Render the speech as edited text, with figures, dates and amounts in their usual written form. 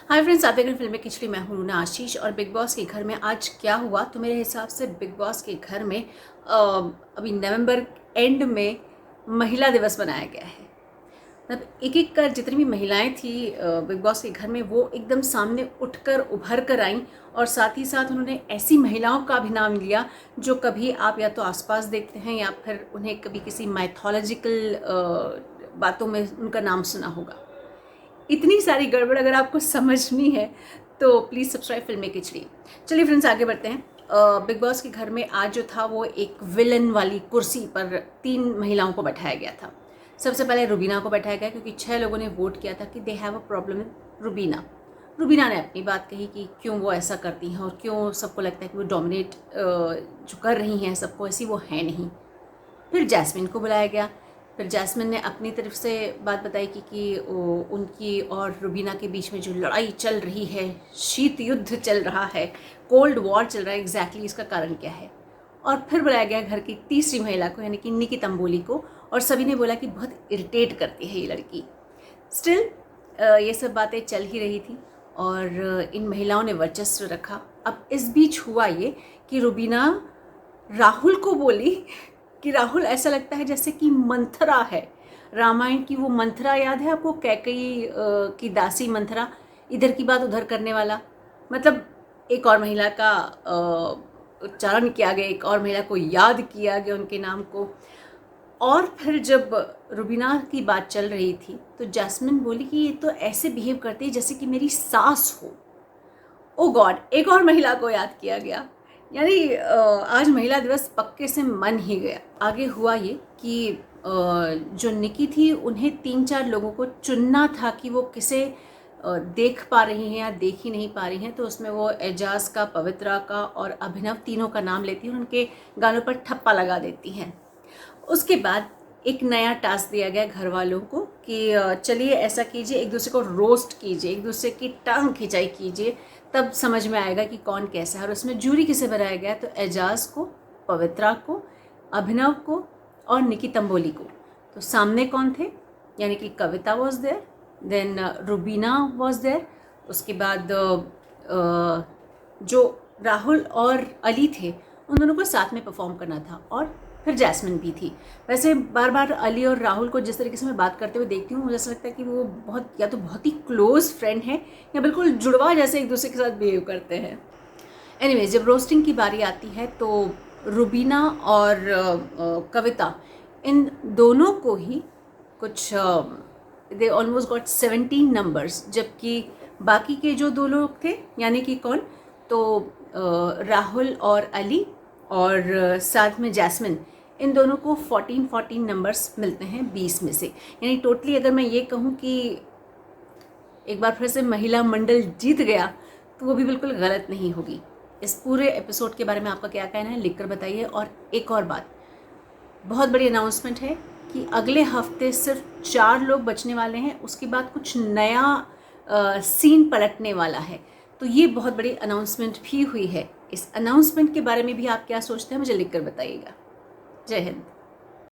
Hi friends, आप देख रहे हैं फिल्मी खिचड़ी। मैं हूं रूना आशीष और बिग बॉस के घर में आज क्या हुआ तो मेरे हिसाब से बिग बॉस के घर में अभी नवंबर एंड में महिला दिवस मनाया गया है। मतलब एक एक कर जितनी भी महिलाएं थी बिग बॉस के घर में, वो एकदम सामने उठकर उभर कर आईं और साथ ही साथ उन्होंने ऐसी महिलाओं का भी नाम लिया जो कभी आप या तो आसपास देखते हैं या फिर उन्हें कभी किसी माइथोलॉजिकल बातों में उनका नाम सुना होगा। इतनी सारी गड़बड़ अगर आपको समझनी है तो प्लीज़ सब्सक्राइब फिल्मी खिचड़ी। चलिए फ्रेंड्स, आगे बढ़ते हैं। बिग बॉस के घर में आज जो था वो एक विलन वाली कुर्सी पर 3 महिलाओं को बैठाया गया था। सबसे पहले रुबीना को बैठाया गया क्योंकि 6 लोगों ने वोट किया था कि they have a problem with Rubina. Rubina ने अपनी बात कही कि क्यों वो ऐसा करती हैं और क्यों सबको लगता है कि वो डोमिनेट जो कर रही हैं सबको, ऐसी वो है नहीं। फिर जैस्मिन को बुलाया गया। फिर जैस्मिन ने अपनी तरफ से बात बताई कि उनकी और रुबीना के बीच में जो लड़ाई चल रही है, शीत युद्ध चल रहा है, कोल्ड वॉर चल रहा है, एग्जैक्टली इसका कारण क्या है। और फिर बुलाया गया घर की तीसरी महिला को, यानी कि निकी तंबोली को, और सभी ने बोला कि बहुत इरिटेट करती है ये लड़की। स्टिल ये सब बातें चल ही रही थी और इन महिलाओं ने वर्चस्व रखा। अब इस बीच हुआ ये कि रुबीना राहुल को बोली कि राहुल, ऐसा लगता है जैसे कि मंथरा है। रामायण की वो मंथरा याद है आपको, कैकेयी की दासी मंथरा, इधर की बात उधर करने वाला। मतलब एक और महिला का उच्चारण किया गया, एक और महिला को याद किया गया उनके नाम को। और फिर जब रुबीना की बात चल रही थी तो जैस्मिन बोली कि ये तो ऐसे बिहेव करती है जैसे कि मेरी सास हो। ओ गॉड, एक और महिला को याद किया गया। यानी आज महिला दिवस पक्के से मन ही गया। आगे हुआ ये कि जो निकी थी उन्हें 3-4 लोगों को चुनना था कि वो किसे देख पा रही हैं या देख ही नहीं पा रही हैं। तो उसमें वो एजाज का, पवित्रा का और अभिनव, तीनों का नाम लेती हैं और उनके गानों पर ठप्पा लगा देती हैं। उसके बाद एक नया टास्क दिया गया घर वालों को कि चलिए ऐसा कीजिए, एक दूसरे को रोस्ट कीजिए, एक दूसरे की टांग खिंचाई कीजिए, तब समझ में आएगा कि कौन कैसा है। और उसमें जूरी किसे बनाया गया तो एजाज को, पवित्रा को, अभिनव को और निकी तंबोली को। तो सामने कौन थे, यानी कि Kavita was there, then Rubina was there, उसके बाद जो राहुल और अली थे उन दोनों को साथ में परफॉर्म करना था, और फिर जैस्मिन भी थी। वैसे बार बार अली और राहुल को जिस तरीके से मैं बात करते हुए देखती हूँ, मुझे ऐसा लगता है कि वो बहुत या तो बहुत ही क्लोज फ्रेंड हैं या बिल्कुल जुड़वा जैसे एक दूसरे के साथ बिहेव करते हैं। एनीवेज, जब रोस्टिंग की बारी आती है तो रुबीना और कविता, इन दोनों को ही कुछ दे ऑलमोस्ट गॉट 17 नंबर्स, जबकि बाकी के जो 2 लोग थे, यानी कि कौन, तो राहुल और अली और साथ में जैस्मिन, इन दोनों को 14 नंबर्स मिलते हैं 20 में से। यानी टोटली अगर मैं ये कहूँ कि एक बार फिर से महिला मंडल जीत गया तो वो भी बिल्कुल गलत नहीं होगी। इस पूरे एपिसोड के बारे में आपका क्या कहना है, लिखकर बताइए। और एक और बात, बहुत बड़ी अनाउंसमेंट है कि अगले हफ्ते सिर्फ 4 लोग बचने वाले हैं। उसके बाद कुछ नया सीन पलटने वाला है। तो ये बहुत बड़ी अनाउंसमेंट भी हुई है। इस अनाउंसमेंट के बारे में भी आप क्या सोचते हैं, मुझे लिखकर बताइएगा। जय हिंद।